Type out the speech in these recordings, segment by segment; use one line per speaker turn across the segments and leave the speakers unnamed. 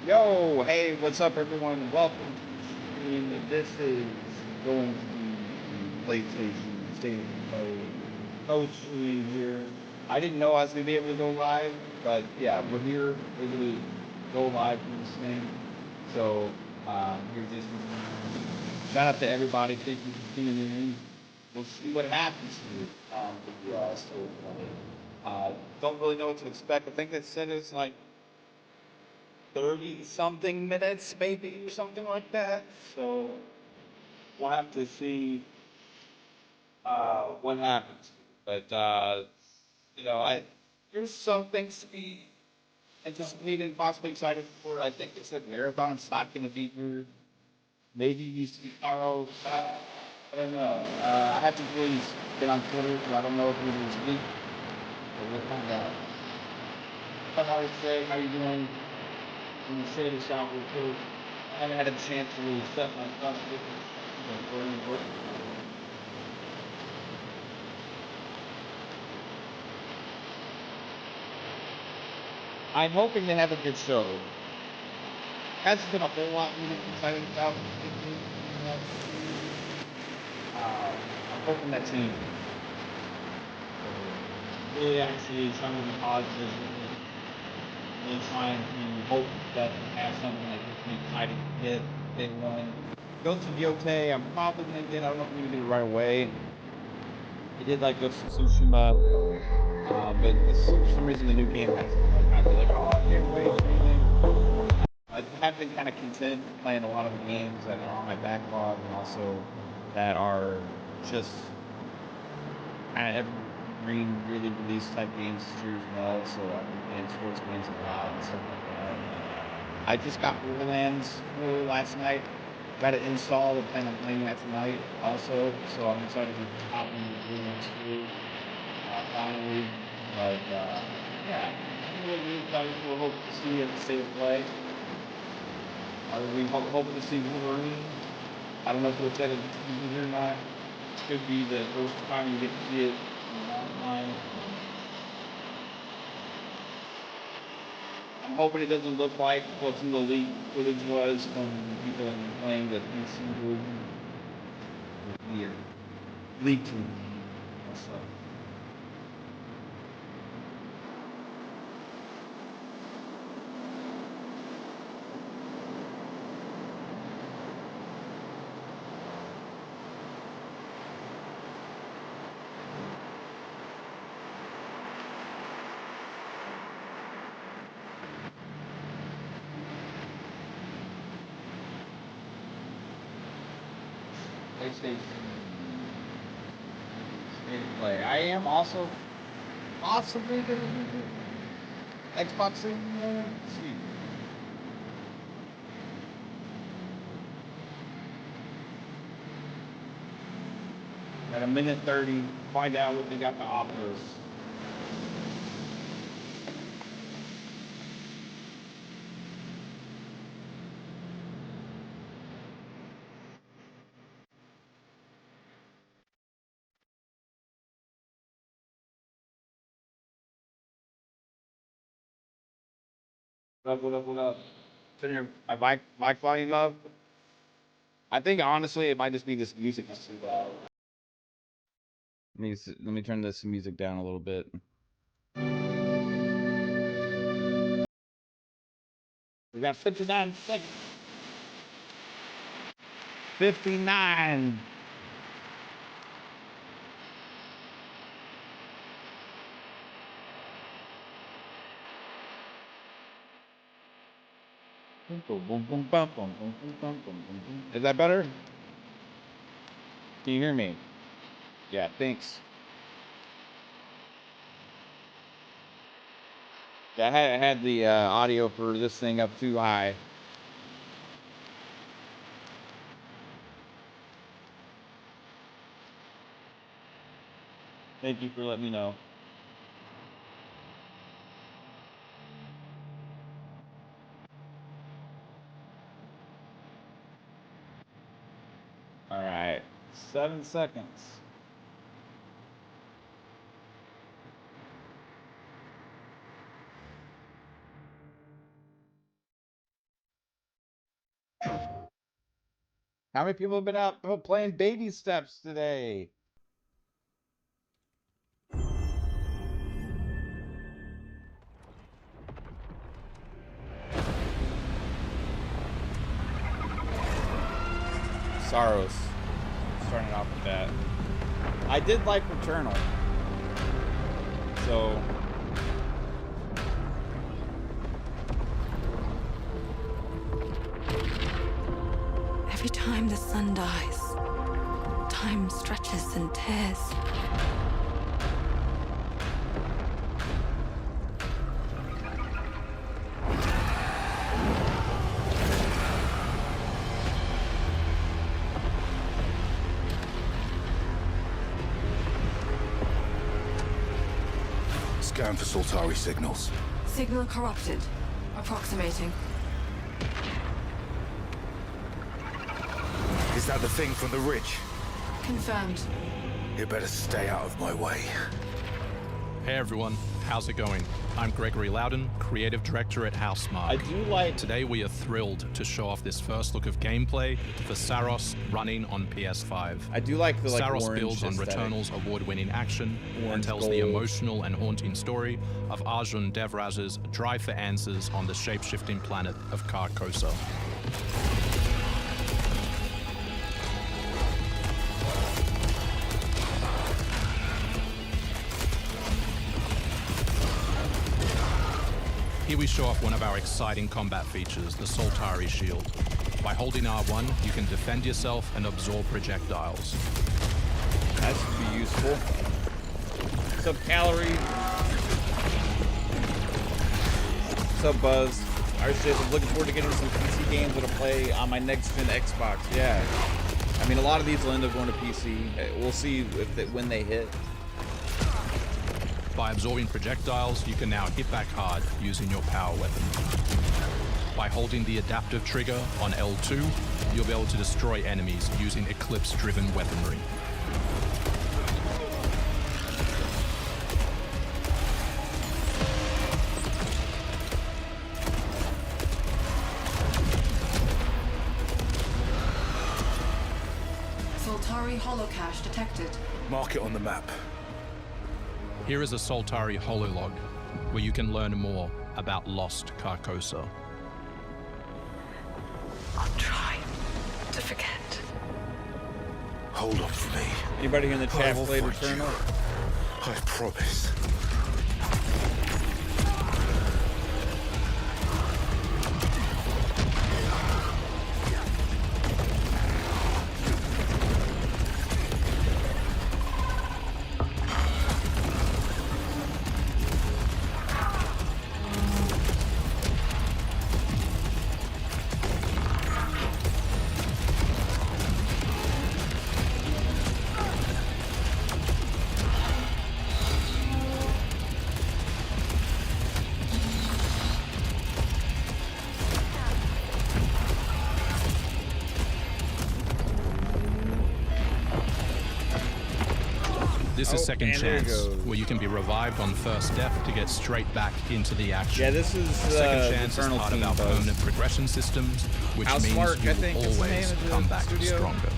Yo, hey, what's up, everyone? Welcome. This is going to be the PlayStation State of Play coach here. I didn't know I was going to be able to go live, but yeah, we're here. We're going to go live from this thing. So, here's this. Shout out to everybody. Thank you for tuning in. We'll see what happens here. With you all still playing. Don't really know what to expect. I think they said it's like 30 something minutes, maybe, or something like that. So we'll have to see what happens. But, there's some things to be anticipated and possibly excited for. I think it's a marathon's not going to be here. Maybe you see Carl. I don't know. I haven't really been on Twitter, so I don't know if it was leaked. But we'll find out. How to say, how you doing? I'm gonna say this out real quick. I haven't had a chance to really set my stuff with it. I'm hoping to have a good show. Hasn't been a whole lot really excited about lately. I'm hoping that changes. Really actually trying to be positive with it. Really trying to hope that we have something that gets me excited to get day one. Go to the okay. I'm probably gonna get. I don't know if I'm gonna get it right away. I did like Ghost of Tsushima, but for some reason the new game has I feel like, oh, I can't wait or anything. I have been kind of content playing a lot of the games that are on my backlog and also that are just kind of evergreen, really release type games this year as well. So I've been playing sports games a lot and stuff like that. I just got Borderlands last night. Got it installed and plan on playing that tonight also. So I'm excited to hop into Borderlands 2 finally. But yeah, I'm really excited. We'll hope to see at the state of play. Are we hoping to see Wolverine? I don't know if we'll set it here or not. Could be the first time you get to see it online. I'm hoping it doesn't look like what some of the leaked footage was from people playing the PC version. Weird. Leaked footage. That's PlayStation State of Play. I am also possibly going to do Xbox One. Let's see. At a minute 30, find out what they got to offer us. What up? Turn your my mic volume up. I think honestly it might just be this music is too loud. Let me turn this music down a little bit. We got 59 seconds. 59. Is that better? Can you hear me? Yeah, thanks. Yeah, I had the audio for this thing up too high. Thank you for letting me know. All right, 7 seconds. How many people have been out playing Baby Steps today? Saros. Starting off with that. I did like Returnal. So...
Every time the sun dies, time stretches and tears.
Scan for Soltari signals.
Signal corrupted. Approximating.
Is that the thing from the ridge?
Confirmed.
You better stay out of my way.
Hey everyone, how's it going? I'm Gregory Loudon, Creative Director at Housemarque.
I do like...
Today we are thrilled to show off this first look of gameplay for Saros running on PS5.
I do like the
Saros
orange
builds on
aesthetic.
Returnal's award-winning action and
Orange
tells the
gold.
emotional and haunting story of Arjun Devraj's drive for answers on the shape-shifting planet of Carcosa. Here we show off one of our exciting combat features, the Soltari Shield. By holding R1, you can defend yourself and absorb projectiles.
That should be useful. What's up, Calorie? What's up, Buzz? I'm looking forward to getting some PC games that'll play on my next-gen Xbox. Yeah. I mean, a lot of these will end up going to PC. We'll see when they hit.
By absorbing projectiles, you can now hit back hard using your power weapon. By holding the adaptive trigger on L2, you'll be able to destroy enemies using Eclipse-driven weaponry.
Soltari holocache detected.
Mark it on the map.
Here is a Soltari hololog, where you can learn more about lost Carcosa.
I'll try to forget.
Hold up for me.
Anybody here in the
I
chat
will
played
find you.
Returnal?
I promise.
This is Second
and there it
Chance,
goes.
where you can be revived on first death to get straight back into the action.
Yeah, this is
Second Chance is
Returnal
part of
team,
our
Buzz.
permanent progression systems, which means
Housemarque,
you
I think,
will
is the name
always
of the
come back
studio.
stronger.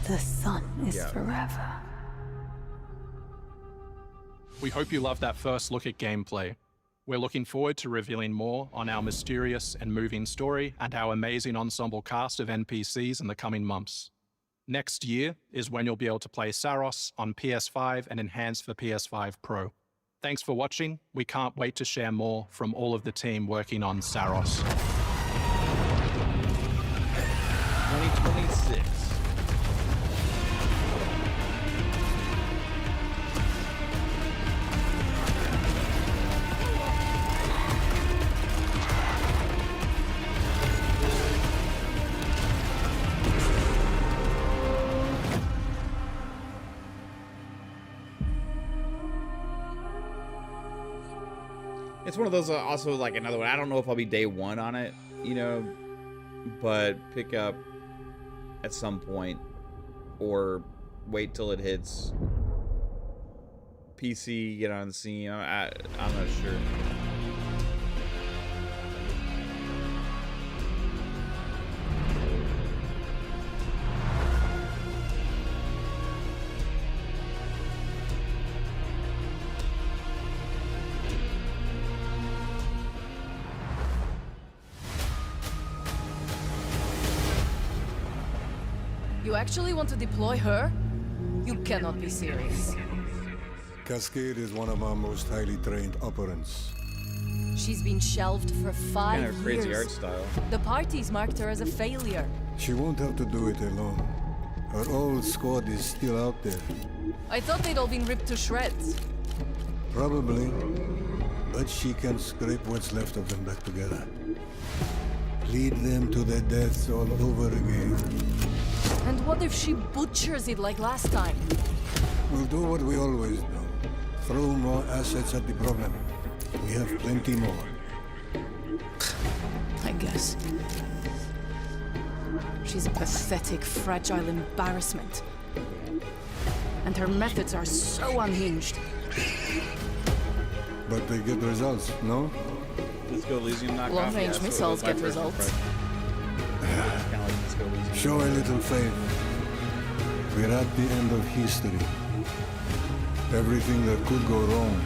The sun is
Yeah.
forever.
We hope you loved that first look at gameplay. We're looking forward to revealing more on our mysterious and moving story and our amazing ensemble cast of NPCs in the coming months. Next year is when you'll be able to play Saros on PS5 and enhanced for PS5 Pro. Thanks for watching. We can't wait to share more from all of the team working on Saros.
2026.
It's one of those, also like another one. I don't know if I'll be day one on it, you know, but pick up at some point or wait till it hits PC, get on the scene. I'm not sure.
You actually want to deploy her? You cannot be serious.
Cascade is one of our most highly trained operants.
She's been shelved for 5
Kind of crazy
years.
art style.
The parties marked her as a failure.
She won't have to do it alone. Her old squad is still out there.
I thought they'd all been ripped to shreds.
Probably. But she can scrape what's left of them back together. Lead them to their deaths all over again.
And what if she butchers it like last time?
We'll do what we always do. Throw more assets at the problem. We have plenty more.
I guess. She's a pathetic, fragile embarrassment. And her methods are so unhinged.
But they get results, no?
Disco Elysium knockoff.
Long-range missiles get results.
Show a little faith. We're at the end of history. Everything that could go wrong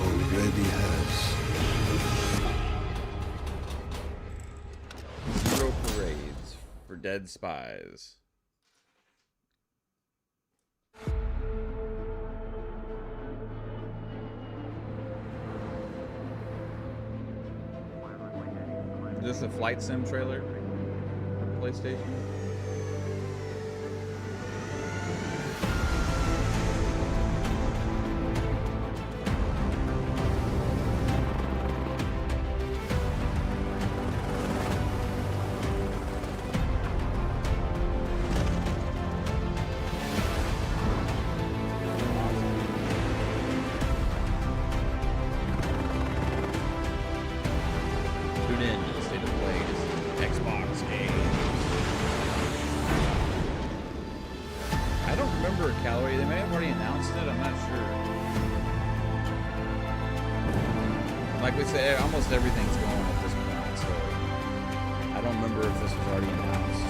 already has.
Zero parades for dead spies. Is this a flight sim trailer? PlayStation? Tune in to the State of Play. This is Xbox game. I don't remember a calorie. They may have already announced it. I'm not sure. Like we said, almost everything's going at this point, so I don't remember if this was already announced.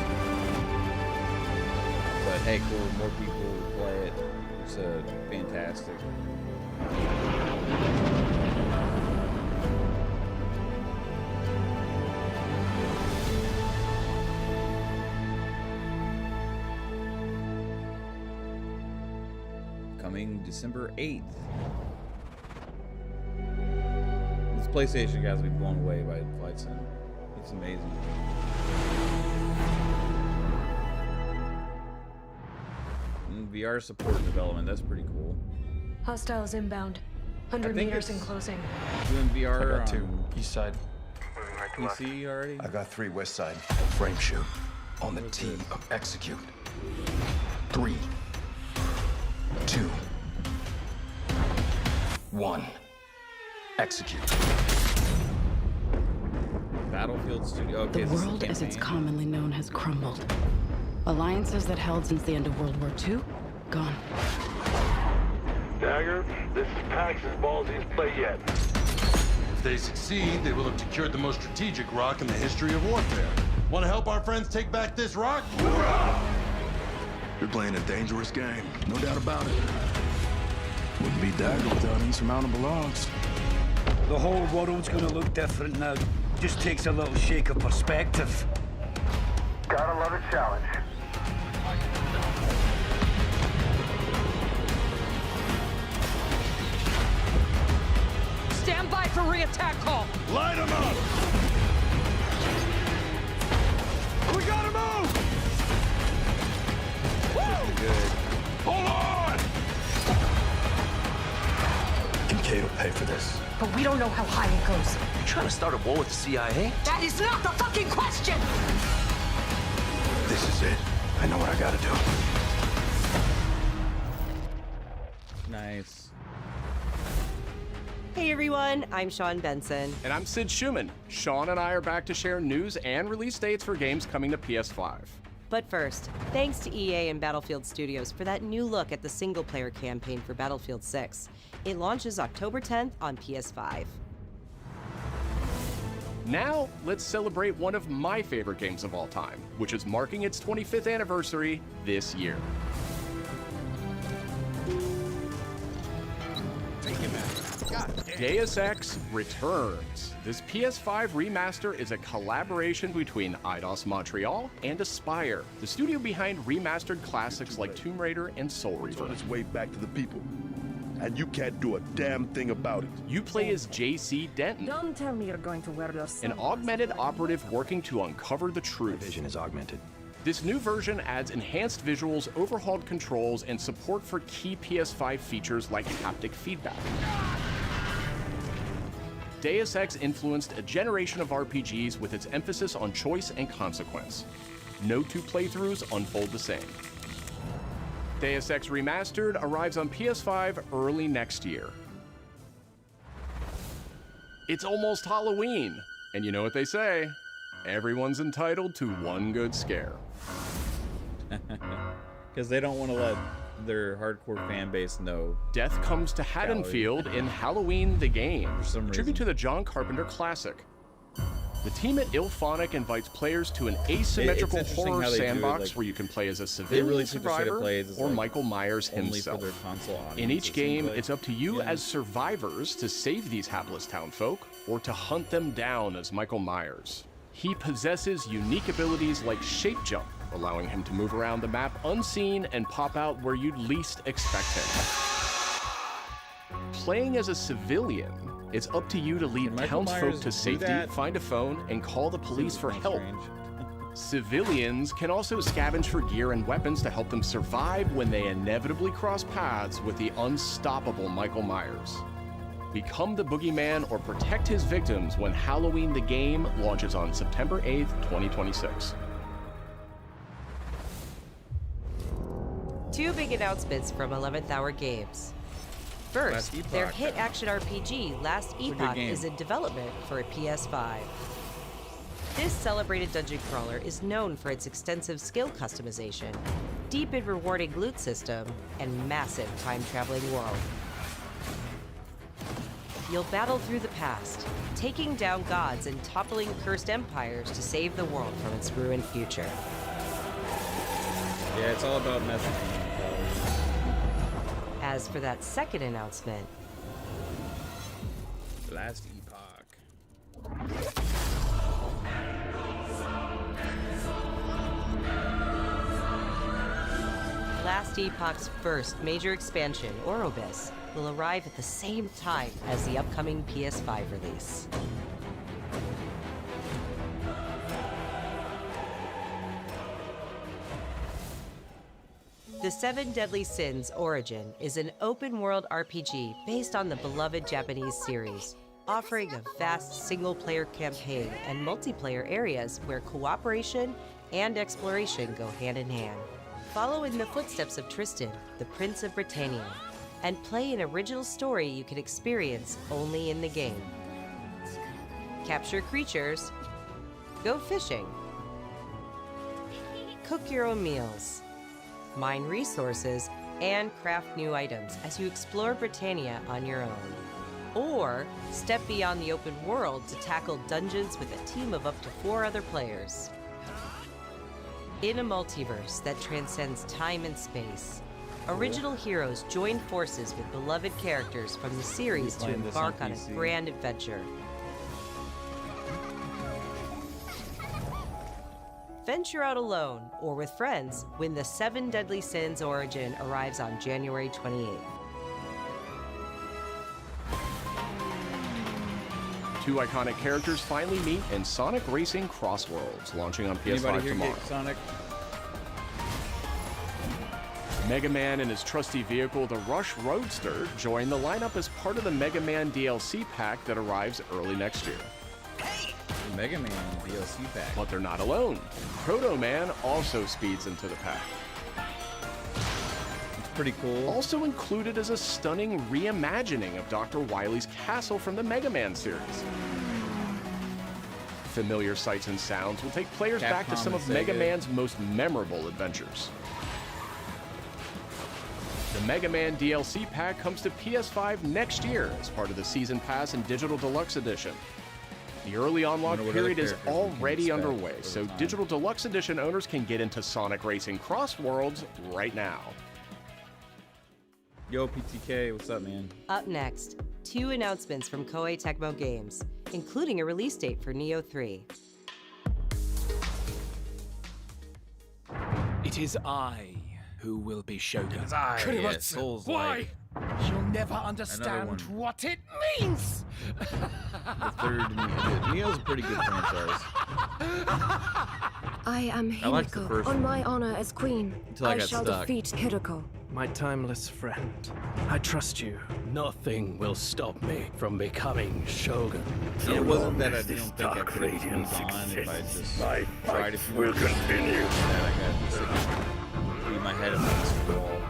But hey, cool. More people will play it. It's fantastic. Coming December 8th. This PlayStation guys will be blown away by Flight Sim. It's amazing. And VR support and development, that's pretty cool.
Hostiles inbound. 100
think
meters
it's-
in closing.
Doing VR
I got 2,
on
east side.
PC already?
I got 3 west side.
Frame shoot. On the T of execute. 3, 2, 1. Execute.
Battlefield Studio. Okay,
The
this is
world as it's
campaign.
commonly known has crumbled. Alliances that held since the end of World War II, gone.
Dagger, this is Pax's ballsiest play yet.
If they succeed, they will have secured the most strategic rock in the history of warfare. Want to help our friends take back this rock? Hoorah!
You're playing a dangerous game, no doubt about it. Wouldn't be Dagger without insurmountable odds.
The whole world's gonna look different now. Just takes a little shake of perspective. Gotta love a challenge.
Stand by for re-attack call.
Light them up! We gotta move!
Good.
Hold on!
Kincaid will pay for this.
But we don't know how high it goes.
You trying to start a war with the CIA?
That is not the fucking question!
This is it. I know what I gotta do.
Nice.
Hey everyone, I'm Sean Benson.
And I'm Sid Schumann. Sean and I are back to share news and release dates for games coming to PS5.
But first, thanks to EA and Battlefield Studios for that new look at the single-player campaign for Battlefield 6. It launches October 10th on PS5.
Now, let's celebrate one of my favorite games of all time, which is marking its 25th anniversary this year. Deus Ex returns. This PS5 remaster is a collaboration between Eidos Montreal and Aspyr, the studio behind remastered classics like Tomb Raider and Soul Reaver.
It's on its way back to the people, and you can't do a damn thing about it.
You play as JC Denton,
Don't tell me you're going to wear those.
an augmented operative working to uncover the truth.
Vision is augmented.
This new version adds enhanced visuals, overhauled controls, and support for key PS5 features like haptic feedback. Deus Ex influenced a generation of RPGs with its emphasis on choice and consequence. No two playthroughs unfold the same. Deus Ex Remastered arrives on PS5 early next year. It's almost Halloween, and you know what they say, everyone's entitled to one good scare.
Because they don't want to let their hardcore fan base know.
Death comes to Haddonfield in Halloween the Game,
some
tribute to the John Carpenter classic. The team at IllFonic invites players to an asymmetrical horror sandbox where you can play as a civilian survivor or Michael Myers himself. In each game, it's up to you as survivors to save these hapless townfolk or to hunt them down as Michael Myers. He possesses unique abilities like shape jump, allowing him to move around the map unseen and pop out where you'd least expect him. Playing as a civilian, it's up to you to lead townsfolk to safety, find a phone, and call the police for help. Civilians can also scavenge for gear and weapons to help them survive when they inevitably cross paths with the unstoppable Michael Myers. Become the boogeyman or protect his victims when Halloween the Game launches on September 8th, 2026.
Two big announcements from 11th Hour Games. First, their hit action RPG, Last Epoch, is in development for a PS5. This celebrated dungeon crawler is known for its extensive skill customization, deep and rewarding loot system, and massive time-traveling world. You'll battle through the past, taking down gods and toppling cursed empires to save the world from its ruined future.
Yeah, it's all about messaging.
As for that second announcement,
Last Epoch.
Last Epoch's first major expansion, Orobis, will arrive at the same time as the upcoming PS5 release. The Seven Deadly Sins Origin is an open-world RPG based on the beloved Japanese series, offering a vast single-player campaign and multiplayer areas where cooperation and exploration go hand in hand. Follow in the footsteps of Tristan, the Prince of Britannia, and play an original story you can experience only in the game. Capture creatures, go fishing, cook your own meals, mine resources, and craft new items as you explore Britannia on your own. Or step beyond the open world to tackle dungeons with a team of up to 4 other players. In a multiverse that transcends time and space, original heroes join forces with beloved characters from the series to embark on a grand adventure. Venture out alone or with friends when the Seven Deadly Sins Origin arrives on January 28th.
Two iconic characters finally meet in Sonic Racing Crossworlds, launching on PS5 tomorrow.
Sonic?
Mega Man and his trusty vehicle, the Rush Roadster, join the lineup as part of the Mega Man DLC pack that arrives early next year.
The Mega Man DLC pack.
But they're not alone. Proto Man also speeds into the pack.
pretty cool.
Also included is a stunning reimagining of Dr. Wily's castle from the Mega Man series. Familiar sights and sounds will take players back to some of Mega Man's most memorable adventures. The Mega Man DLC pack comes to PS5 next year as part of the Season Pass and Digital Deluxe Edition. The early unlock period is already underway, so Digital Deluxe Edition owners can get into Sonic Racing Cross Worlds right now.
Yo, PTK, what's up, man?
Up next, 2 announcements from Koei Tecmo Games, including a release date for Neo 3.
It is I who will be Shogun.
It's I, yeah, Souls-like.
You'll never understand what it means!
The third Neo's a pretty good franchise.
I am Himiko. On my honor as queen, I shall defeat Kiriko.
My timeless friend, I trust you. Nothing will stop me from becoming Shogun.
It wasn't that I don't think I could have moved on if I just tried to will continue. I got sick of beating my head against the wall.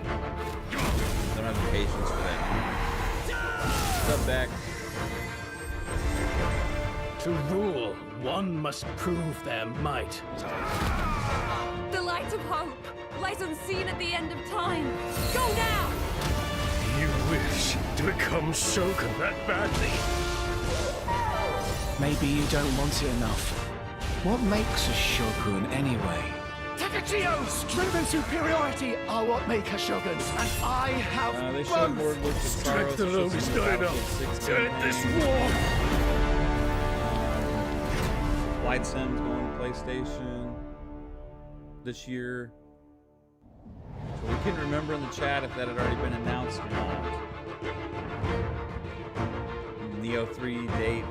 I don't have the patience for that. Step back.
To rule, one must prove their might.
The light of hope lies unseen at the end of time. Go now!
You wish to become Shogun that badly? Maybe you don't want it enough. What makes a Shogun anyway? Takachio! Strength and superiority are what make a Shogun, and I have both! Strength alone is not enough to end this war!
Flight Sim's going to PlayStation this year. So we can remember in the chat if that had already been announced or not. Neo 3 date.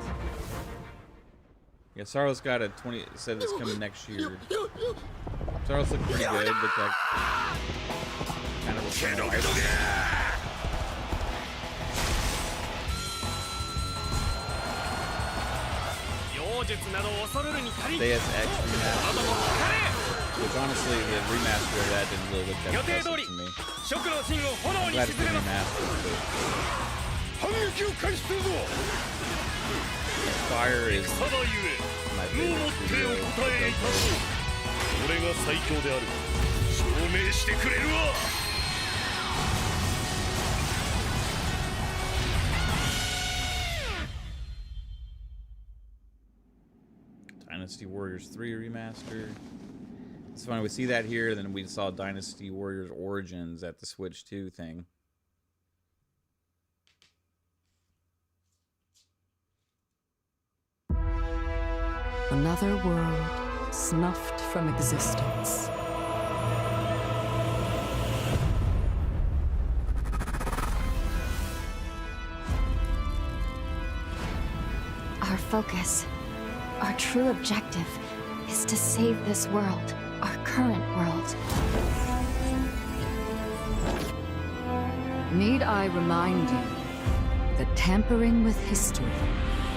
Yeah, Saros got a 20. Said it's coming next year. Saros looked pretty good. Looked like kind of a Deus Ex remaster. Which honestly, the remaster of that didn't really look that impressive to me. I'm glad it's been remastered. Fire is my favorite studio. Dynasty Warriors 3 remaster. It's funny, we see that here, then we saw Dynasty Warriors Origins at the Switch 2 thing.
Another world snuffed from existence.
Our focus, our true objective, is to save this world, our current world.
Need I remind you that tampering with history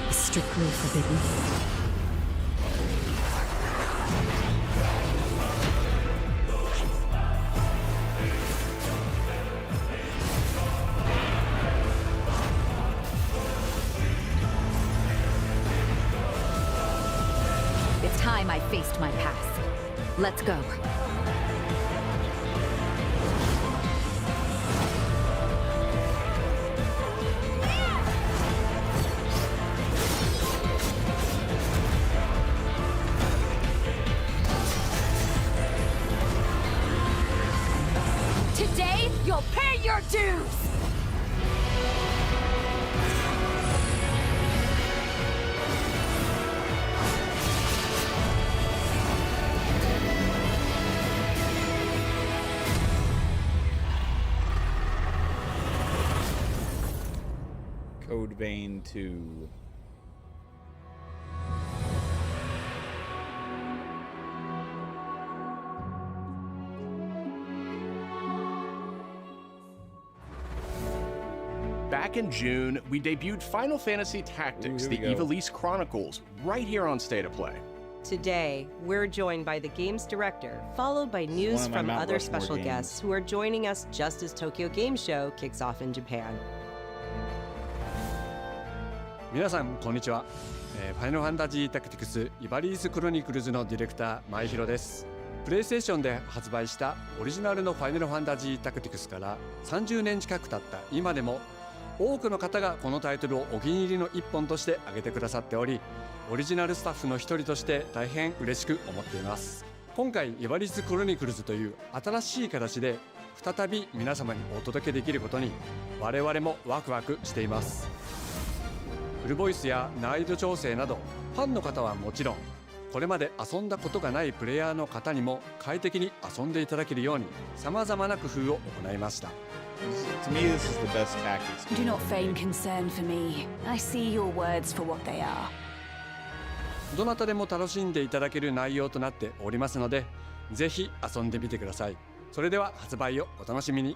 is strictly forbidden?
It's time I faced my past. Let's go. Today, you'll pay your dues!
Code Vein 2.
Back in June, we debuted Final Fantasy Tactics: The Ivalice Chronicles right here on State of Play.
Today, we're joined by the game's director, followed by news from other special guests who are joining us just as Tokyo Game Show kicks off in Japan.
皆さんこんにちは。ファイナルファンタジータクティクスイバリーズクロニクルズのディレクター前広です。プレイステーションで発売したオリジナルのファイナルファンタジータクティクスから30年近く経った今でも多くの方がこのタイトルをお気に入りの一本として挙げてくださっており、オリジナルスタッフの一人として大変嬉しく思っています。今回イバリーズクロニクルズという新しい形で再び皆様にお届けできることに我々もワクワクしています。フルボイスや難易度調整などファンの方はもちろん、これまで遊んだことがないプレイヤーの方にも快適に遊んでいただけるように様々な工夫を行いました。
To me, this is the best tactics.
Do not feign concern for me. I see your words for what they are.
どなたでも楽しんでいただける内容となっておりますので、ぜひ遊んでみてください。それでは発売をお楽しみに。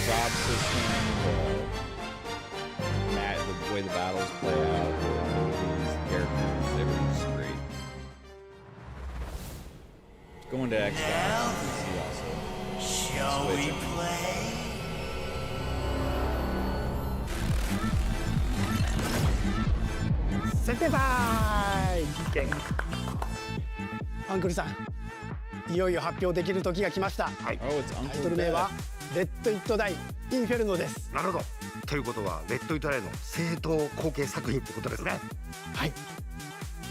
Job system, the way the battles play out, these characters, everything's great. Going to Xbox and PC also.
Shall we play?
Set by! アンクルさん、いよいよ発表できる時が来ました。タイトル名はレッド・イット・ダイ・インフェルノです。
なるほど。ということはレッド・イット・ダイの正当後継作品ってことですね。
はい。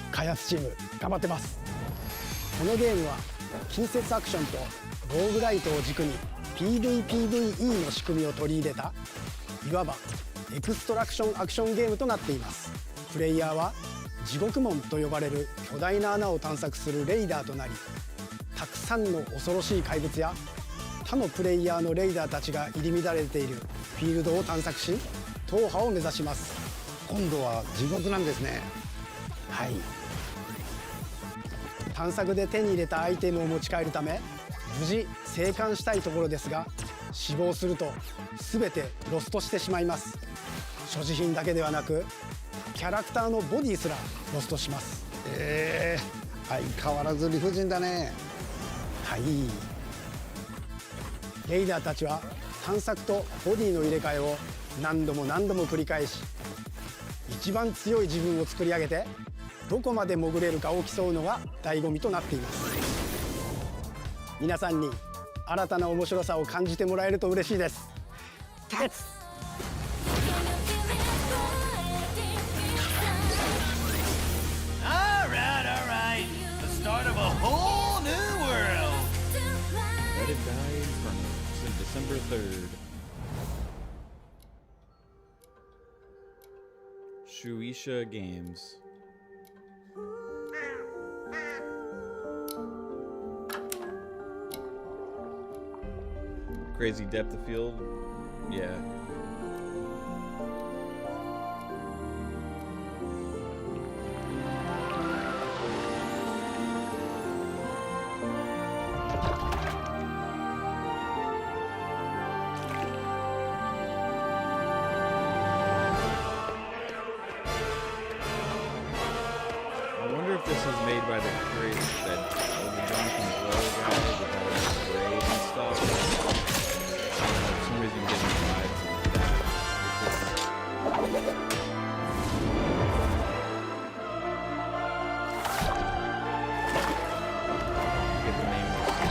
開発チーム頑張ってます。このゲームは近接アクションとローグライトを軸に PVPVE の仕組みを取り入れたいわばエクストラクションアクションゲームとなっています。プレイヤーは地獄門と呼ばれる巨大な穴を探索するレイダーとなり、たくさんの恐ろしい怪物や他のプレイヤーのレイダーたちが入り乱れているフィールドを探索し、踏破を目指します。
今度は地獄なんですね。
はい。探索で手に入れたアイテムを持ち帰るため無事生還したいところですが、死亡すると全てロストしてしまいます。所持品だけではなくキャラクターのボディすらロストします。
相変わらず理不尽だね。
はい。レイダーたちは探索とボディの入れ替えを何度も何度も繰り返し、一番強い自分を作り上げてどこまで潜れるかを競うのが醍醐味となっています。皆さんに新たな面白さを感じてもらえると嬉しいです。
立つ。Alright. The start of a whole new world.
Let it die in front of us. December 3rd. Shueisha Games. Crazy depth of field? Yeah. I wonder if this is made by the creators that the Jonathan Blow guy with all that grade and stuff. I don't know, for some reason I'm getting vibes of that. Get the name of the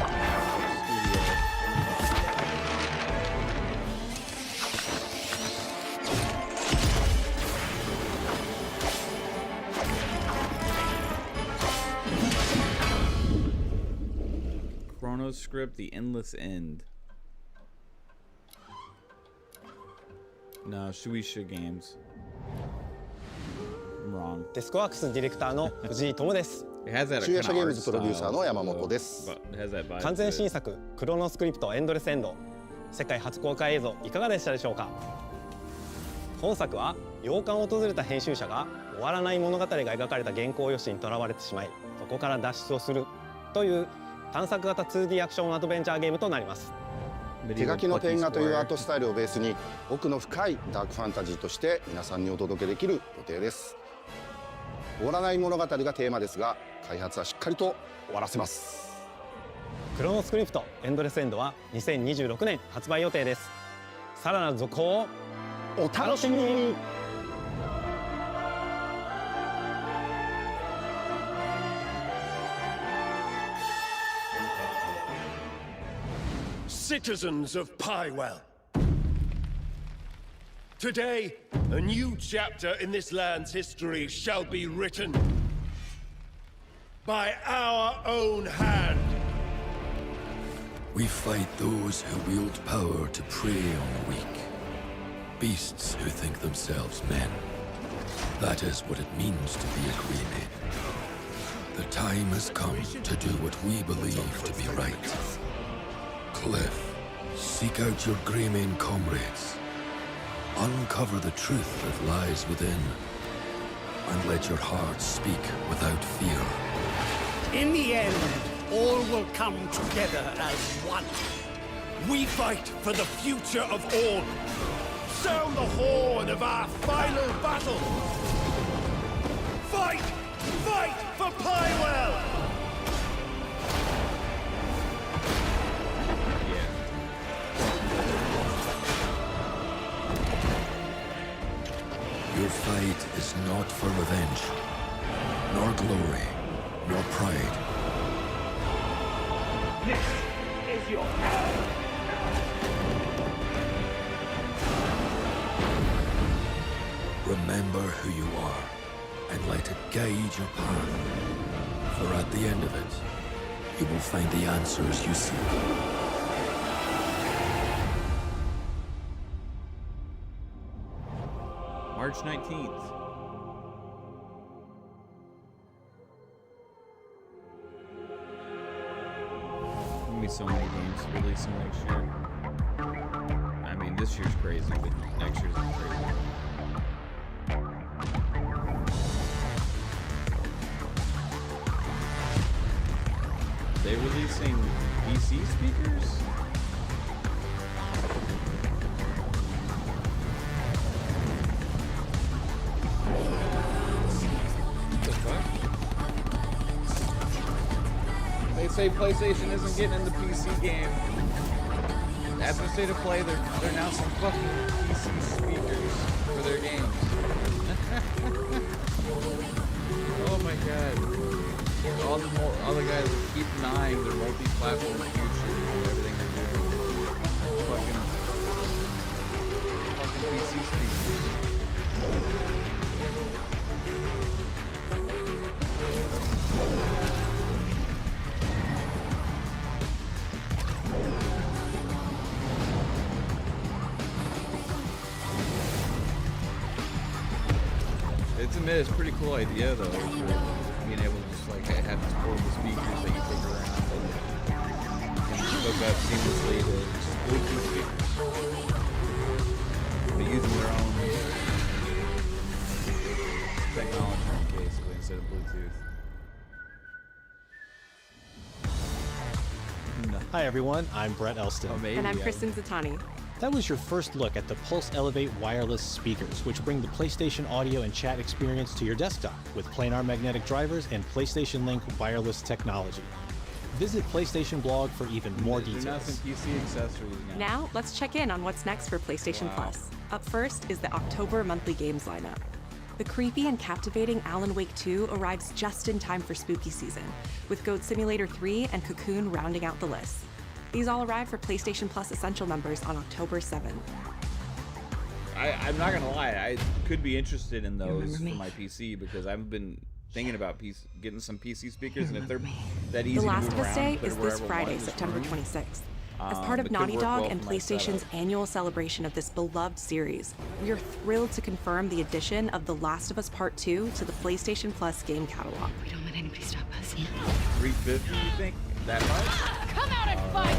studio. Chronoscript, The Endless End. No, Shueisha Games. I'm wrong.
デスクワークスディレクターの藤井智です。
It has that
集英
kind
社
of
ゲーム
art
ズプロデューサー
style,
の山本です。
but it has that vibe
完
to
全
it.
新作クロノスクリプトエンドレスエンド、世界初公開映像いかがでしたでしょうか。本作は洋館を訪れた編集者が終わらない物語が描かれた原稿用紙にとらわれてしまい、そこから脱出をするという探索型 2D アクションアドベンチャーゲームとなります。
手書きのペン画というアートスタイルをベースに奥の深いダークファンタジーとして皆さんにお届けできる予定です。終わらない物語がテーマですが、開発はしっかりと終わらせます。
クロノスクリプトエンドレスエンドは2026年発売予定です。さらなる続報をお楽しみに。
Citizens of Pywell. Today, a new chapter in this land's history shall be written by our own hand.
We fight those who wield power to prey on the weak. Beasts who think themselves men. That is what it means to be a Greyman. The time has come to do what we believe to be right. Cliff, seek out your Greyman comrades. Uncover the truth that lies within. And let your heart speak without fear.
In the end, all will come together as one.
We fight for the future of all. Sound the horn of our final battle. Fight! Fight for Pywell!
Your fight is not for revenge, nor glory, nor pride.
This is your hour.
Remember who you are, and let it guide your path. For at the end of it, you will find the answers you seek.
March 19th. There'll be so many games releasing next year. I mean, this year's crazy, but next year's crazy. They releasing PC speakers? They say PlayStation isn't getting in the PC game. As a state of play, they're announcing fucking PC speakers for their games. Oh my god. All the guys keep denying their multi-platform future and everything they're doing. Fucking PC speakers. It's a pretty cool idea though, for being able to just like have these portable speakers that you take around and hook up seamlessly to just Bluetooth speakers, but using their own technology basically instead of Bluetooth.
Hi everyone, I'm Brett Elston.
And I'm Kristen Zatani.
That was your first look at the Pulse Elevate wireless speakers, which bring the PlayStation audio and chat experience to your desktop with planar magnetic drivers and PlayStation Link wireless technology. Visit PlayStation blog for even more details.
Now some PC accessories
Now, let's check in on what's next for PlayStation Plus. Up first is the October monthly games lineup. The creepy and captivating Alan Wake 2 arrives just in time for spooky season, with Goat Simulator 3 and Cocoon rounding out the list. These all arrive for PlayStation Plus Essential members on October 7th.
I'm not gonna lie, I could be interested in those for my PC because I've been thinking about getting some PC speakers, and if they're that easy
The
to
Last
move
of Us
around,
Day
put
is
it
this
wherever I
Friday,
want in
September
this room.
26th. As part of
It could
Naughty
work
Dog
well
and
for my
PlayStation's
setup.
annual celebration of this beloved series, we are thrilled to confirm the addition of The Last of Us Part 2 to the PlayStation Plus game catalog.
We don't let anybody stop us. Yeah.
350, you think? That much?
Come out and fight!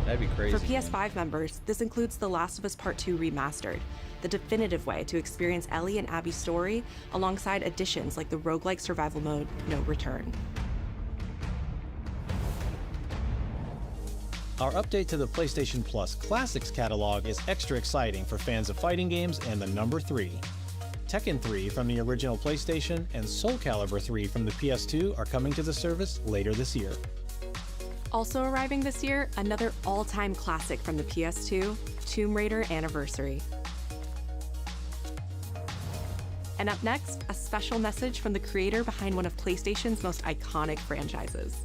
That'd be crazy.
For PS5 members, this includes The Last of Us Part 2 Remastered, the definitive way to experience Ellie and Abby's story, alongside additions like the roguelike survival mode, No Return.
Our update to the PlayStation Plus Classics catalog is extra exciting for fans of fighting games and the number 3. Tekken 3 from the original PlayStation and Soul Calibur 3 from the PS2 are coming to the service later this year.
Also arriving this year, another all-time classic from the PS2, Tomb Raider Anniversary. And up next, a special message from the creator behind one of PlayStation's most iconic franchises.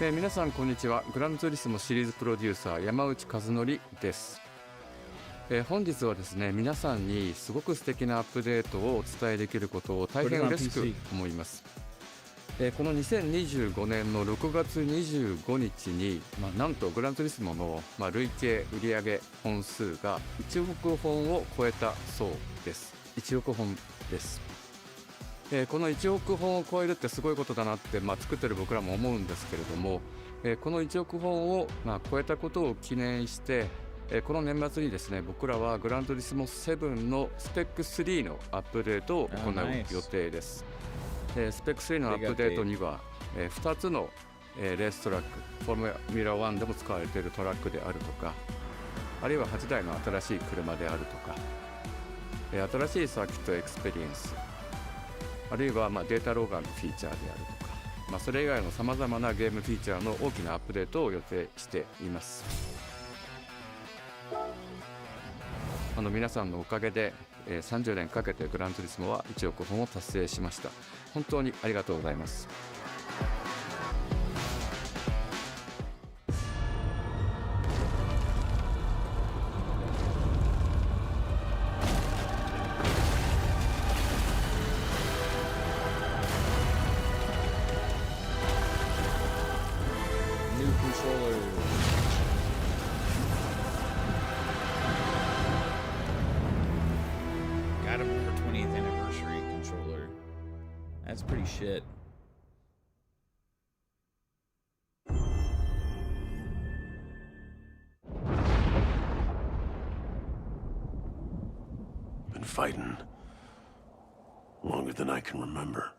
Yeah, 皆さんこんにちは。グランツーリスモシリーズプロデューサー山内和則です。本日はですね、皆さんにすごく素敵なアップデートをお伝えできることを大変嬉しく思います。この2025年の6月25日に、なんとグランツーリスモの、累計売上本数が1億本を超えたそうです。1億本です。この1億本を超えるってすごいことだなって、作ってる僕らも思うんですけれども、この1億本を、超えたことを記念して、この年末にですね、僕らはグランツーリスモ7のスペック3のアップデートを行う予定です。スペック3のアップデートには、2つの、レーストラック、フォーミュラ1でも使われているトラックであるとか、あるいは8台の新しい車であるとか、新しいサーキットエクスペリエンス、あるいはデータローガーのフィーチャーであるとか、それ以外のさまざまなゲームフィーチャーの大きなアップデートを予定しています。皆さんのおかげで、30年かけてグランツーリスモは1億本を達成しました。本当にありがとうございます。
That's pretty shit.
Been fighting longer than I can remember.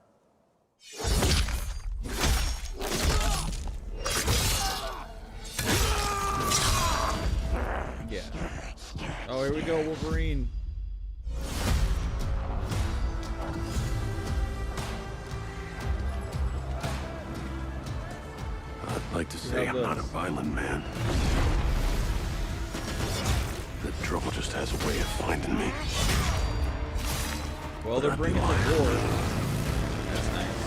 Yeah. Oh, here we go, Wolverine.
I'd like to say I'm not a violent man. The trouble just has a way of finding me.
Well, they're bringing the war. That's nice.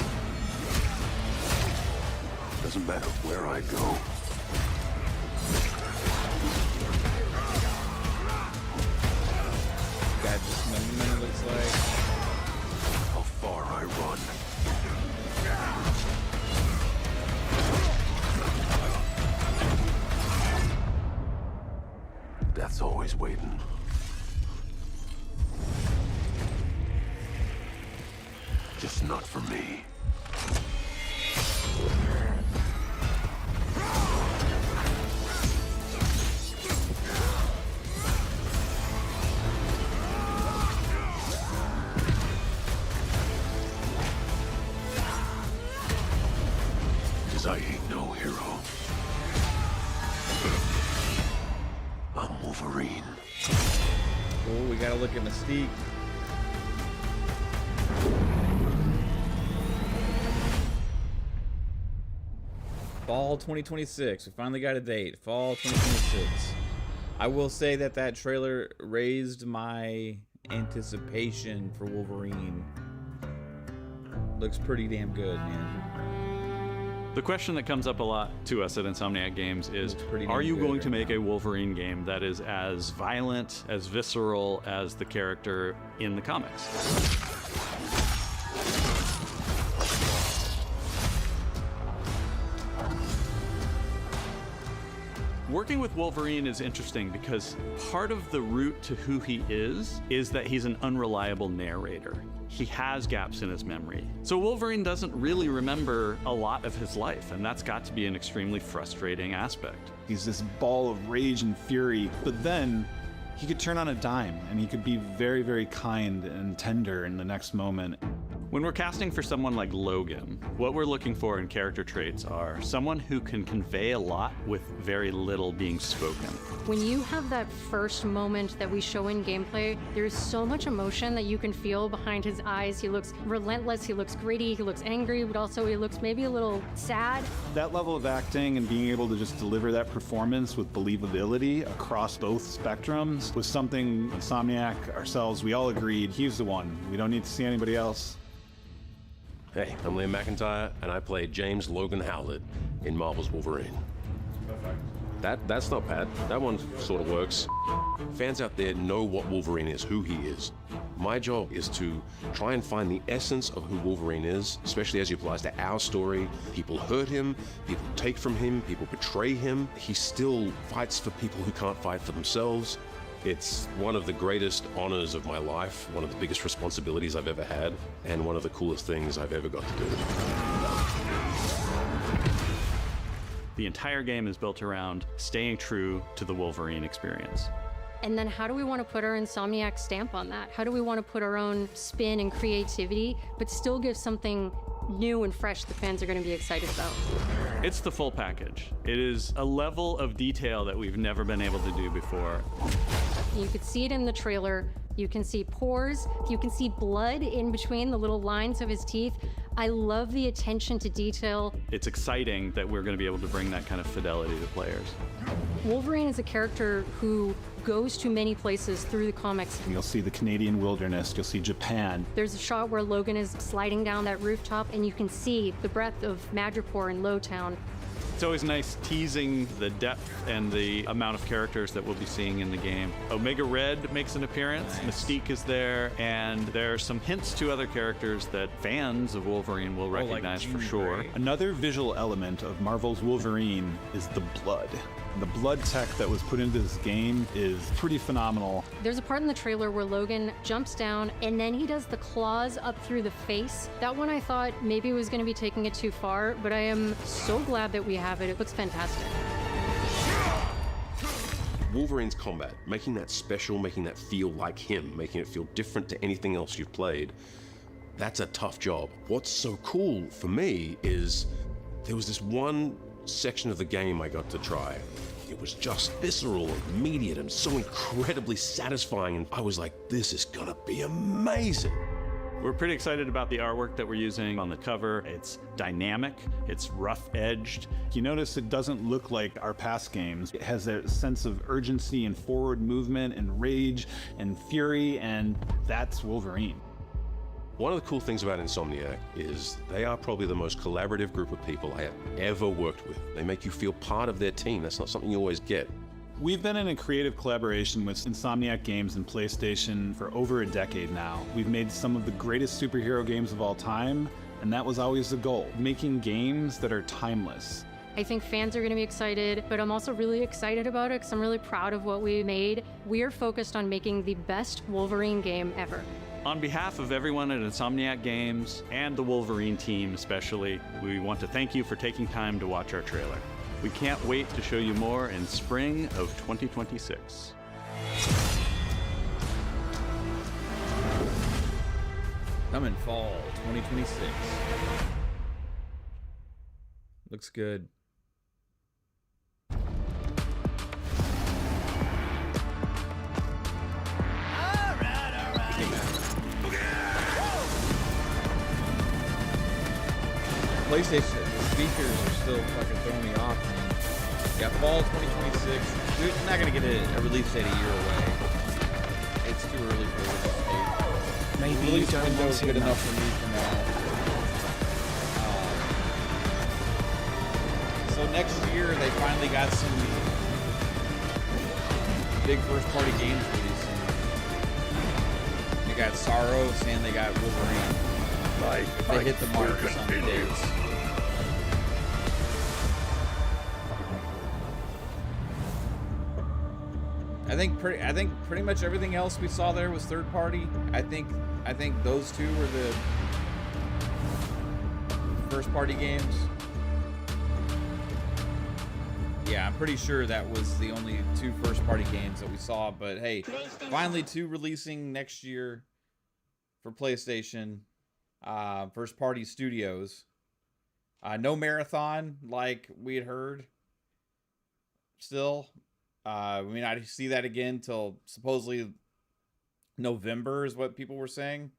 Doesn't matter where I go.
Got this momentum, looks like.
How far I run. Death's always waiting. Just not for me. Cause I ain't no hero. I'm Wolverine.
Oh, we gotta look at Mystique. Fall 2026. We finally got a date. Fall 2026. I will say that that trailer raised my anticipation for Wolverine. Looks pretty damn good, man.
The question that comes up a lot to us at Insomniac Games is, are you going to make a Wolverine game that is as violent, as visceral as the character in the comics? Working with Wolverine is interesting because part of the route to who he is that he's an unreliable narrator. he has gaps in his memory. So Wolverine doesn't really remember a lot of his life, and that's got to be an extremely frustrating aspect.
He's this ball of rage and fury, but then he could turn on a dime, and he could be very, very kind and tender in the next moment.
When we're casting for someone like Logan, what we're looking for in character traits are someone who can convey a lot with very little being spoken.
When you have that first moment that we show in gameplay, there's so much emotion that you can feel behind his eyes. He looks relentless, he looks gritty, he looks angry, but also he looks maybe a little sad.
That level of acting and being able to just deliver that performance with believability across both spectrums was something Insomniac, ourselves, we all agreed he's the one. We don't need to see anybody else.
Hey, I'm Liam McIntyre, and I play James Logan Howlett in Marvel's Wolverine. That's not bad. That one sort of works. Fans out there know what Wolverine is, who he is. My job is to try and find the essence of who Wolverine is, especially as it applies to our story. People hurt him, people take from him, people betray him. He still fights for people who can't fight for themselves. It's one of the greatest honors of my life, one of the biggest responsibilities I've ever had, and one of the coolest things I've ever got to do.
The entire game is built around staying true to the Wolverine experience.
And then how do we want to put our Insomniac stamp on that? How do we want to put our own spin and creativity, but still give something new and fresh the fans are going to be excited about?
It's the full package. It is a level of detail that we've never been able to do before.
You could see it in the trailer. You can see pores. You can see blood in between the little lines of his teeth. I love the attention to detail.
It's exciting that we're going to be able to bring that kind of fidelity to players.
Wolverine is a character who goes to many places through the comics.
You'll see the Canadian wilderness, you'll see Japan.
There's a shot where Logan is sliding down that rooftop and you can see the breadth of Madripoor in Lowtown.
It's always nice teasing the depth and the amount of characters that we'll be seeing in the game. Omega Red makes an appearance, Mystique is there, and there are some hints to other characters that fans of Wolverine will recognize for sure.
Another visual element of Marvel's Wolverine is the blood. The blood tech that was put into this game is pretty phenomenal.
There's a part in the trailer where Logan jumps down and then he does the claws up through the face. That one I thought maybe was going to be taking it too far, but I am so glad that we have it. It looks fantastic.
Wolverine's combat, making that special, making that feel like him, making it feel different to anything else you've played, that's a tough job. What's so cool for me is there was this one section of the game I got to try. It was just visceral and immediate and so incredibly satisfying, and I was like, this is gonna be amazing.
We're pretty excited about the artwork that we're using on the cover. It's dynamic, it's rough-edged.
You notice it doesn't look like our past games. It has a sense of urgency and forward movement and rage and fury, and that's Wolverine.
One of the cool things about Insomniac is they are probably the most collaborative group of people I have ever worked with. They make you feel part of their team. That's not something you always get.
We've been in a creative collaboration with Insomniac Games and PlayStation for over a decade now. We've made some of the greatest superhero games of all time, and that was always the goal, making games that are timeless.
I think fans are going to be excited, but I'm also really excited about it because I'm really proud of what we made. We are focused on making the best Wolverine game ever.
On behalf of everyone at Insomniac Games and the Wolverine team especially, we want to thank you for taking time to watch our trailer. We can't wait to show you more in spring of 2026.
Coming fall 2026. Looks good. PlayStation, the speakers are still fucking throwing me off. Got fall 2026. We're not gonna get a release date a year away. It's too early for a release date.
Maybe
the release
you don't
window
want
is
to
good enough
enough.
for me for now. So next year they finally got some big first-party games releasing. They got Soros and they got Wolverine. They hit the mark on the dates. I think pretty much everything else we saw there was third party. I think I think those two were the first party games. Yeah, I'm pretty sure that was the only two first party games that we saw, but hey, finally 2 releasing next year for PlayStation. First party studios. No marathon like we had heard. Still. I mean, I see that again till supposedly November is what people were saying.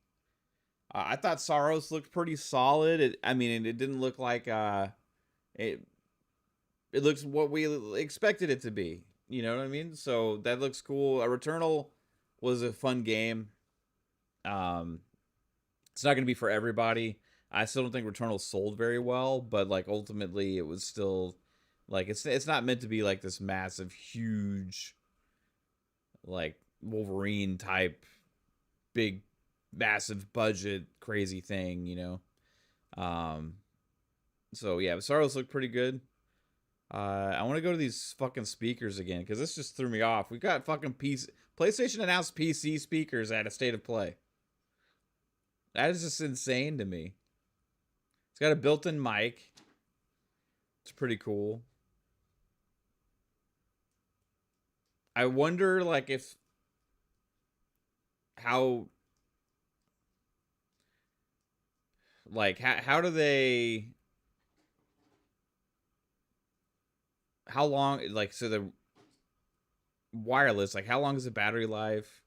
I thought Saros looked pretty solid. It didn't look like it looks what we expected it to be. You know what I mean? So that looks cool. Returnal was a fun game. It's not going to be for everybody. I still don't think Returnal sold very well, but like ultimately it was still like it's not meant to be like this massive, huge, like Wolverine type, big, massive budget, crazy thing, you know. So yeah, Saros looked pretty good. I want to go to these fucking speakers again because this just threw me off. We got fucking PlayStation announced PC speakers at a State of Play. That is just insane to me. It's got a built-in mic. It's pretty cool. I wonder, like, how do they... How long, like, so the wireless, like, how long is the battery life?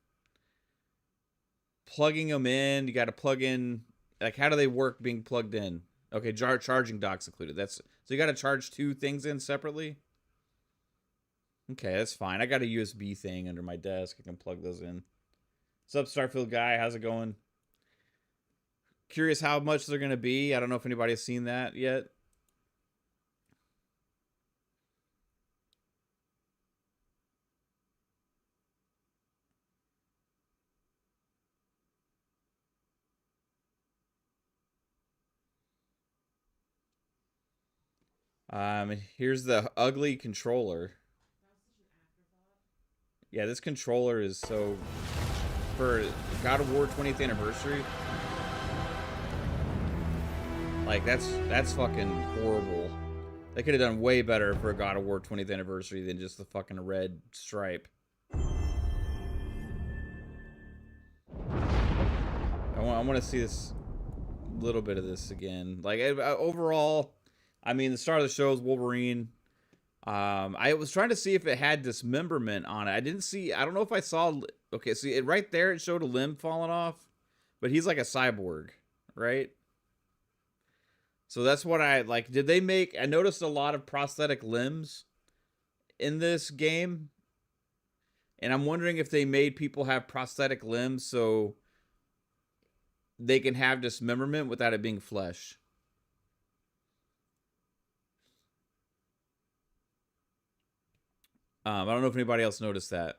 Plugging them in, you got to plug in, like, how do they work being plugged in? Okay, charging docks included. So you got to charge 2 things in separately? Okay, that's fine. I got a USB thing under my desk. I can plug those in. What's up, Starfield guy? How's it going? Curious how much they're going to be. I don't know if anybody has seen that yet. Here's the ugly controller. Yeah, this controller is so... For God of War 20th anniversary, like, that's fucking horrible. They could have done way better for a God of War 20th anniversary than just the fucking red stripe. I want to see this little bit of this again. Like, overall... I mean, the star of the show is Wolverine. I was trying to see if it had dismemberment on it. I didn't see... I don't know if I saw... Okay, see, right there, it showed a limb falling off. But he's like a cyborg, right? So that's what I... Like, did they make... I noticed a lot of prosthetic limbs in this game. And I'm wondering if they made people have prosthetic limbs so they can have dismemberment without it being flesh. I don't know if anybody else noticed that.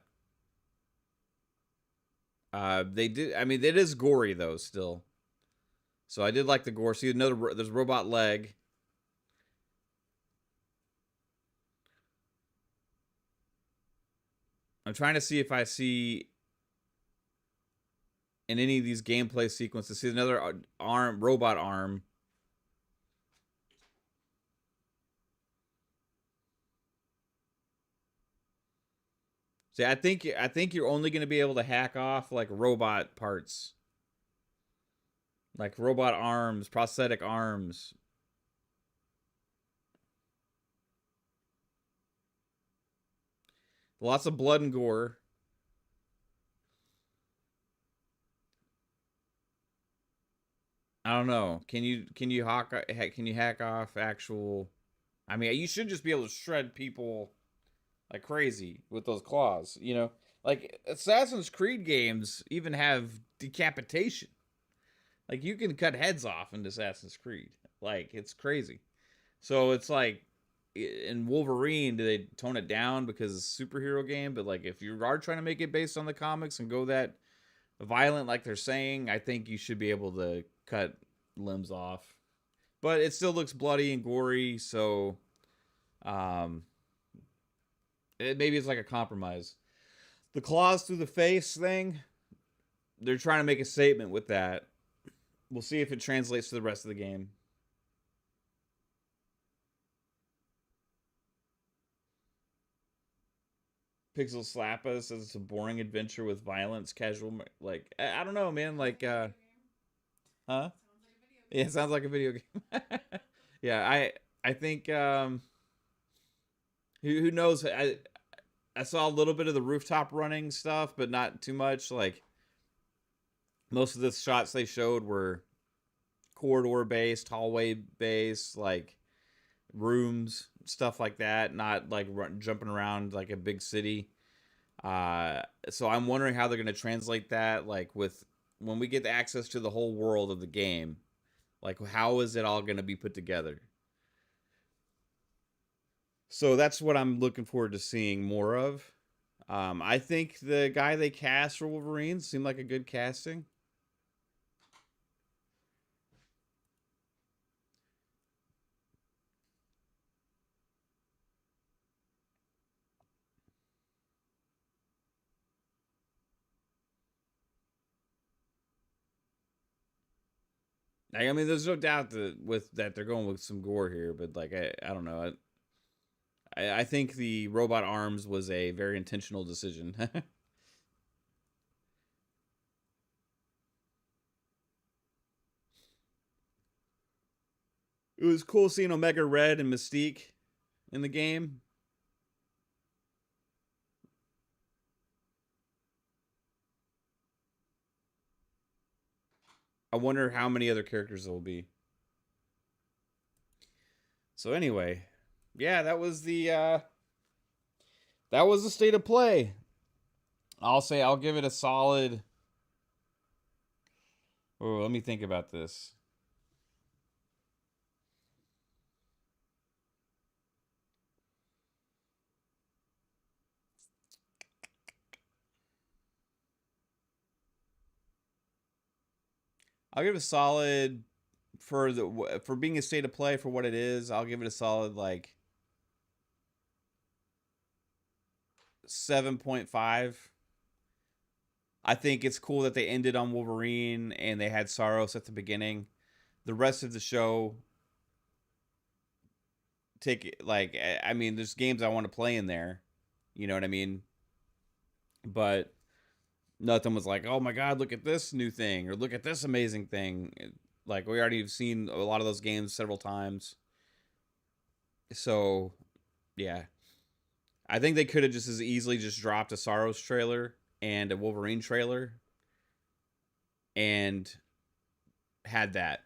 They did. I mean, it is gory though, still. So I did like the gore. See, there's a robot leg. I'm trying to see if I see in any of these gameplay sequences. See another robot arm. See, I think you're only going to be able to hack off like robot parts. Like robot arms, prosthetic arms. Lots of blood and gore. I don't know. Can you hack off actual... I mean, you should just be able to shred people like crazy with those claws, you know? Like, Assassin's Creed games even have decapitation. Like, you can cut heads off in Assassin's Creed. Like, it's crazy. So it's like, in Wolverine, do they tone it down because it's a superhero game? But, like, if you are trying to make it based on the comics and go that violent like they're saying, I think you should be able to cut limbs off. But it still looks bloody and gory, so... maybe it's like a compromise. The claws through the face thing, they're trying to make a statement with that. We'll see if it translates to the rest of the game. Pixel Slap us says it's a boring adventure with violence, casual, like, I don't know, man, like, huh? Yeah, it sounds like a video game. Yeah, I think, who knows, I saw a little bit of the rooftop running stuff, but not too much, like, most of the shots they showed were corridor-based, hallway-based, like, rooms, stuff like that, not like jumping around like a big city. So I'm wondering how they're going to translate that, like with when we get access to the whole world of the game, like how is it all going to be put together? So that's what I'm looking forward to seeing more of. I think the guy they cast for Wolverine seemed like a good casting. I mean, there's no doubt that they're going with some gore here, but like I don't know. I think the robot arms was a very intentional decision. It was cool seeing Omega Red and Mystique in the game. I wonder how many other characters there will be. So anyway, yeah, that was the state of play. I'll give it a solid. Oh, let me think about this. I'll give it a solid for being a state of play for what it is. I'll give it a solid like 7.5. I think it's cool that they ended on Wolverine and they had Saros at the beginning. The rest of the show I mean, there's games I want to play in there. You know what I mean? But nothing was like, oh my god, look at this new thing, or look at this amazing thing. Like, we already have seen a lot of those games several times. So, yeah. I think they could have just as easily just dropped a Saros trailer and a Wolverine trailer and had that,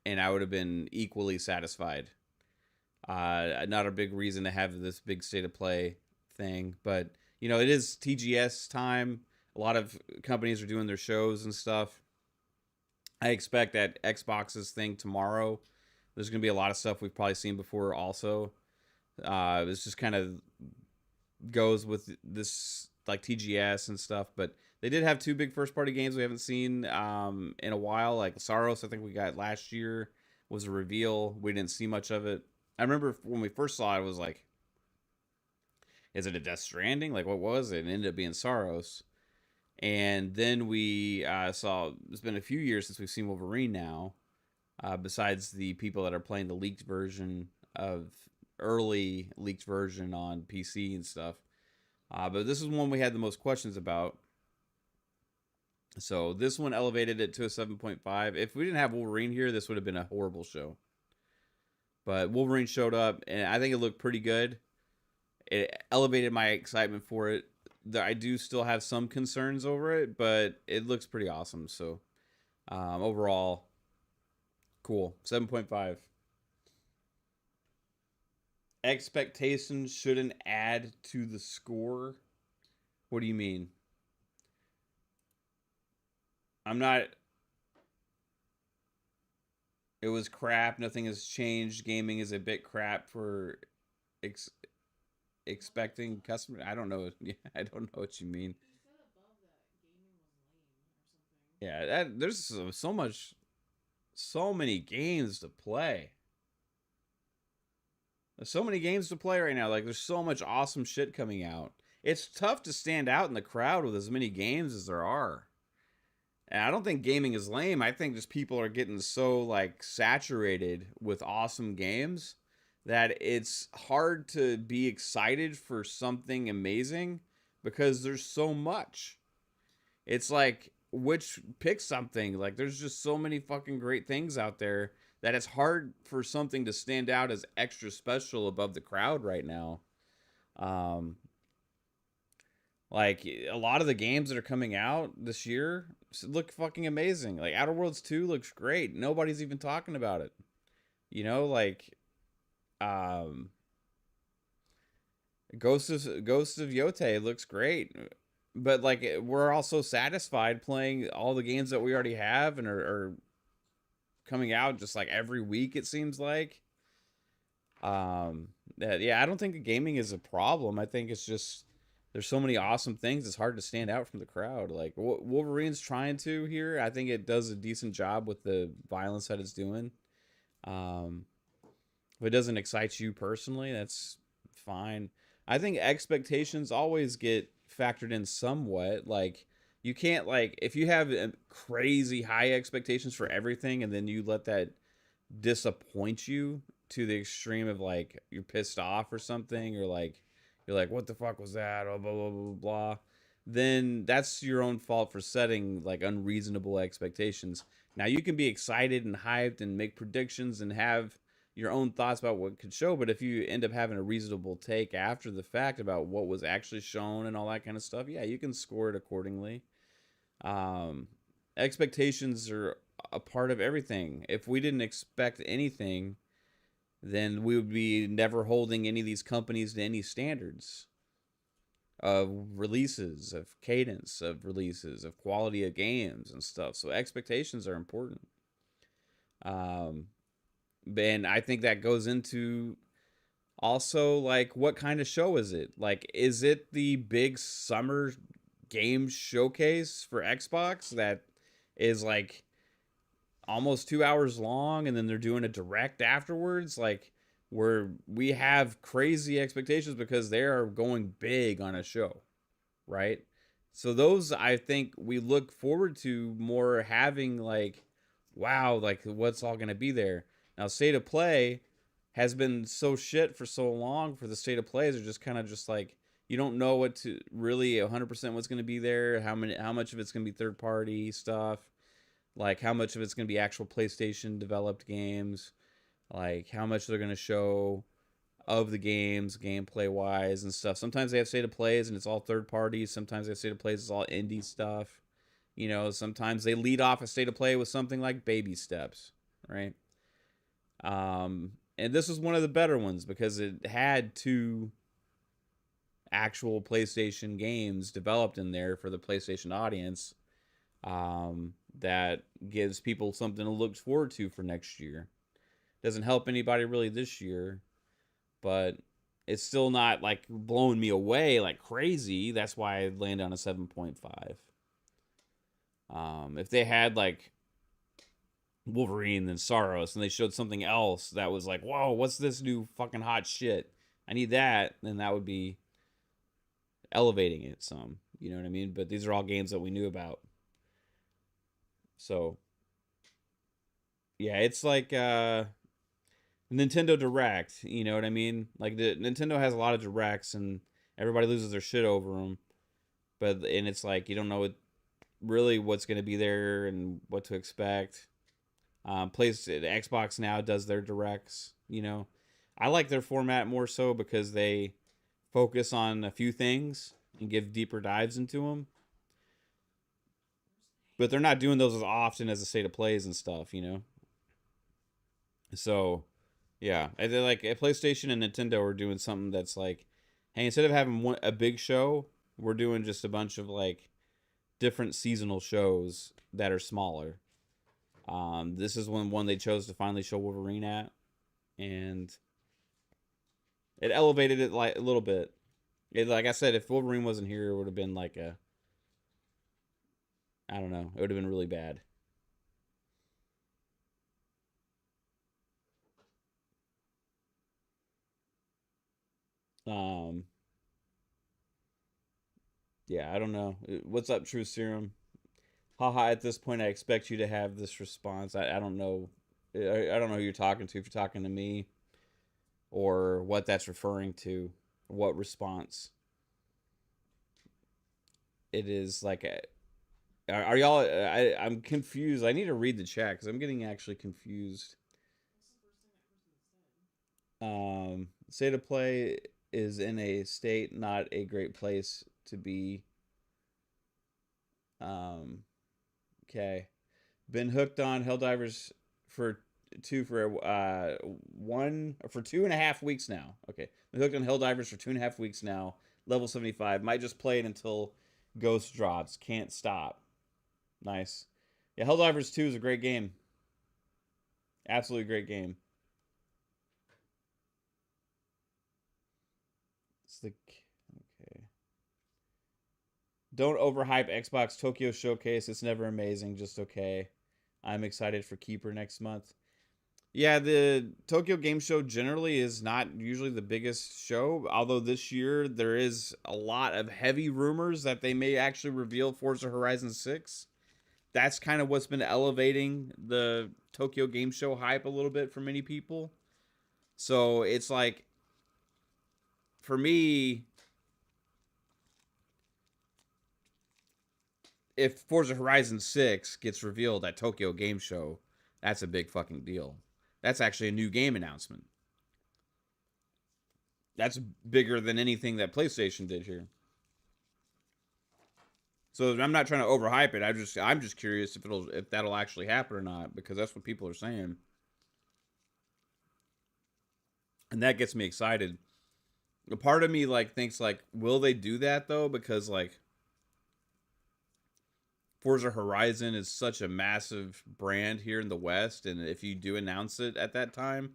and I would have been equally satisfied. Not a big reason to have this big state of play thing, but, you know, it is TGS time. A lot of companies are doing their shows and stuff. I expect that Xbox's thing tomorrow, there's going to be a lot of stuff we've probably seen before also. This just kind of goes with this, like, TGS and stuff. But they did have two big first-party games we haven't seen in a while. Like, Saros, I think we got last year, was a reveal. We didn't see much of it. I remember when we first saw it, it was like, is it a Death Stranding? Like, what was it? And it ended up being Saros. And then we saw, it's been a few years since we've seen Wolverine now, besides the people that are playing the leaked version of, early leaked version on PC and stuff. But this is one we had the most questions about. So this one elevated it to a 7.5. If we didn't have Wolverine here, this would have been a horrible show. But Wolverine showed up, and I think it looked pretty good. It elevated my excitement for it. I do still have some concerns over it, but it looks pretty awesome. So overall, cool. 7.5. Expectations shouldn't add to the score. What do you mean? I'm not... It was crap. Nothing has changed. Gaming is a bit crap for expecting customers. I don't know. I don't know what you mean. Yeah, there's so many games to play. There's so many games to play right now. Like, there's so much awesome shit coming out. It's tough to stand out in the crowd with as many games as there are. And I don't think gaming is lame. I think just people are getting so like saturated with awesome games that it's hard to be excited for something amazing because there's so much. It's like, pick something. Like, there's just so many fucking great things out there that it's hard for something to stand out as extra special above the crowd right now. Like, a lot of the games that are coming out this year look fucking amazing. Like, Outer Worlds 2 looks great. Nobody's even talking about it. You know, like, Ghost of Yote looks great. But, like, we're also satisfied playing all the games that we already have and are coming out just, like, every week, it seems like. Yeah, I don't think gaming is a problem. I think it's just there's so many awesome things, it's hard to stand out from the crowd. Like, Wolverine's trying to here. I think it does a decent job with the violence that it's doing. If it doesn't excite you personally, that's fine. I think expectations always get factored in somewhat. Like, you can't, like, if you have crazy high expectations for everything and then you let that disappoint you to the extreme of, like, you're pissed off or something, or like you're like, what the fuck was that, oh, blah blah blah blah, then that's your own fault for setting like unreasonable expectations. Now, you can be excited and hyped and make predictions and have your own thoughts about what could show, but if you end up having a reasonable take after the fact about what was actually shown and all that kind of stuff, yeah, you can score it accordingly. Expectations are a part of everything. If we didn't expect anything, then we would be never holding any of these companies to any standards of releases, of cadence of releases, of quality of games and stuff. So expectations are important. And I think that goes into also, like, what kind of show is it? Like, is it the big summer game showcase for Xbox that is like almost 2 hours long and then they're doing a direct afterwards, like, where we have crazy expectations because they are going big on a show, right? So those, I think we look forward to more having, like, wow, like, what's all going to be there. Now, State of Play has been so shit for so long for the State of Plays. Are just kind of just like, you don't know what to really 100% what's going to be there, how much of it's going to be third party stuff, like how much of it's going to be actual PlayStation developed games, like how much they're going to show of the games gameplay wise and stuff. Sometimes they have State of Plays and it's all third party. Sometimes they have State of Plays, it's all indie stuff. You know, sometimes they lead off a State of Play with something like Baby Steps, right? And this was one of the better ones because it had 2 actual PlayStation games developed in there for the PlayStation audience. That gives people something to look forward to for next year. Doesn't help anybody really this year, but it's still not like blowing me away like crazy. That's why I landed on a 7.5. If they had like Wolverine and Saros and they showed something else that was like, whoa, what's this new fucking hot shit? I need that. Then that would be elevating it some. You know what I mean? But these are all games that we knew about. So, yeah, it's like Nintendo Direct, you know what I mean? Like, Nintendo has a lot of Directs, and everybody loses their shit over them. And it's like, you don't know what's going to be there and what to expect. Xbox now does their Directs, you know. I like their format more so because they focus on a few things and give deeper dives into them. But they're not doing those as often as the State of Plays and stuff, you know? So, yeah. They're like, PlayStation and Nintendo are doing something that's like, hey, instead of having a big show, we're doing just a bunch of, like, different seasonal shows that are smaller. This is one they chose to finally show Wolverine at. And it elevated it like a little bit. Like I said, if Wolverine wasn't here, it would have been like I don't know. It would have been really bad. Yeah, I don't know. What's up, True Serum? Haha, at this point, I expect you to have this response. I don't know. I don't know who you're talking to, if you're talking to me or what that's referring to, what response. It is like, are y'all, I'm confused. I need to read the chat because I'm getting actually confused. State of play is in a state, not a great place to be. Okay. Been hooked on Helldivers for 2.5 weeks now. Okay. Been hooked on Helldivers for 2.5 weeks now. Level 75. Might just play it until Ghost drops. Can't stop. Nice. Yeah, Helldivers 2 is a great game. Absolutely great game. It's the... Okay. Don't overhype Xbox Tokyo Showcase. It's never amazing, just okay. I'm excited for Keeper next month. Yeah, the Tokyo Game Show generally is not usually the biggest show, although this year there is a lot of heavy rumors that they may actually reveal Forza Horizon 6. That's kind of what's been elevating the Tokyo Game Show hype a little bit for many people. So it's like, for me, if Forza Horizon 6 gets revealed at Tokyo Game Show, that's a big fucking deal. That's actually a new game announcement. That's bigger than anything that PlayStation did here. So I'm not trying to overhype it. I'm just curious if that'll actually happen or not, because that's what people are saying. And that gets me excited. A part of me thinks will they do that though? Because Forza Horizon is such a massive brand here in the West, and if you do announce it at that time,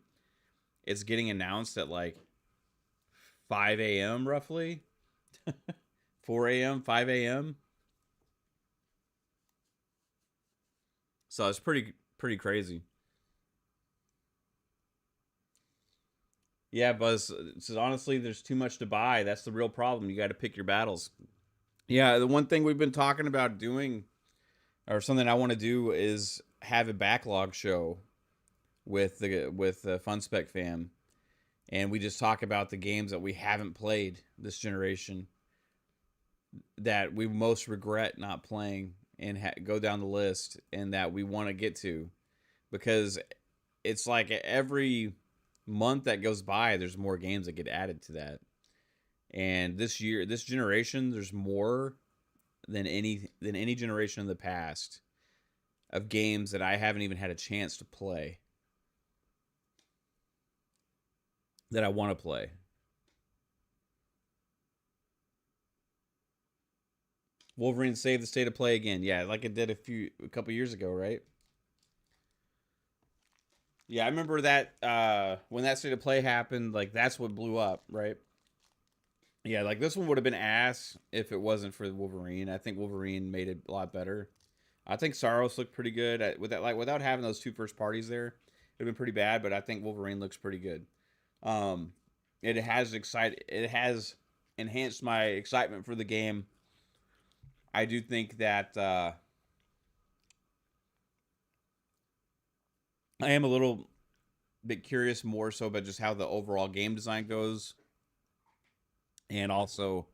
it's getting announced at 5 a.m. roughly. 4 a.m., 5 a.m. So it's pretty crazy. Yeah, Buzz, honestly, there's too much to buy. That's the real problem. You got to pick your battles. Yeah, the one thing we've been talking about doing, or something I want to do, is have a backlog show with the Fun Spec fam, and we just talk about the games that we haven't played this generation that we most regret not playing, and go down the list, and that we want to get to, because it's like every month that goes by, there's more games that get added to that. And this generation, there's more than any generation in the past of games that I haven't even had a chance to play, that I want to play. Wolverine saved the state of play again. Yeah, like it did a couple years ago, right? Yeah, I remember that when that state of play happened, that's what blew up, right? Yeah, this one would have been ass if it wasn't for Wolverine. I think Wolverine made it a lot better. I think Saros looked pretty good with that. Without having those two first parties there, it'd have been pretty bad. But I think Wolverine looks pretty good. It has enhanced my excitement for the game. I do think that I am a little bit curious more so about just how the overall game design goes, and also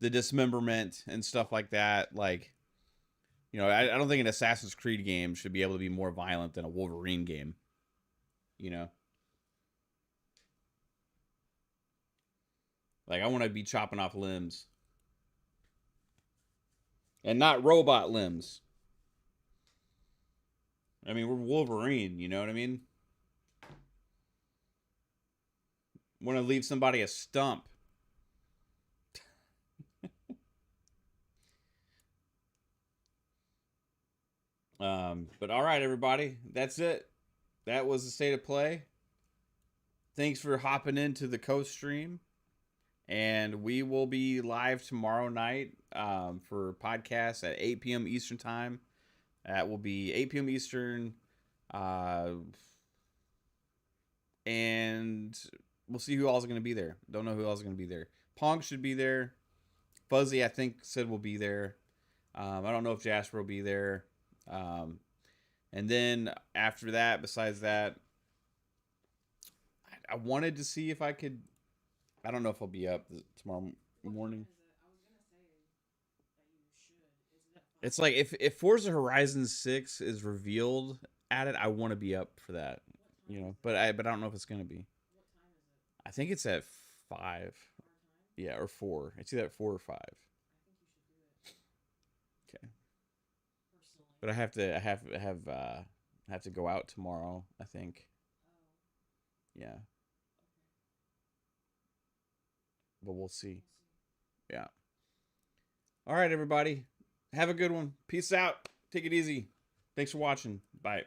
the dismemberment and stuff like that. I don't think an Assassin's Creed game should be able to be more violent than a Wolverine game. I want to be chopping off limbs. And not robot limbs. I mean, we're Wolverine, you know what I mean? Want to leave somebody a stump. But all right, everybody. That's it. That was the state of play. Thanks for hopping into the Coast stream. And we will be live tomorrow night for podcasts at 8 p.m. Eastern time. That will be 8 p.m. Eastern. And we'll see who else is going to be there. Don't know who else is going to be there. Pong should be there. Fuzzy, I think, said will be there. I don't know if Jasper will be there. And then after that, besides that, I wanted to see if I could. I don't know if I'll be up tomorrow morning. It's like if Forza Horizon 6 is revealed at it, I want to be up for that, you know. But I don't know if it's gonna be. I think it's at 5. Yeah, or 4. It's either at 4 or 5. Okay. But I have to go out tomorrow, I think. Yeah. But we'll see. Yeah. All right, everybody. Have a good one. Peace out. Take it easy. Thanks for watching. Bye.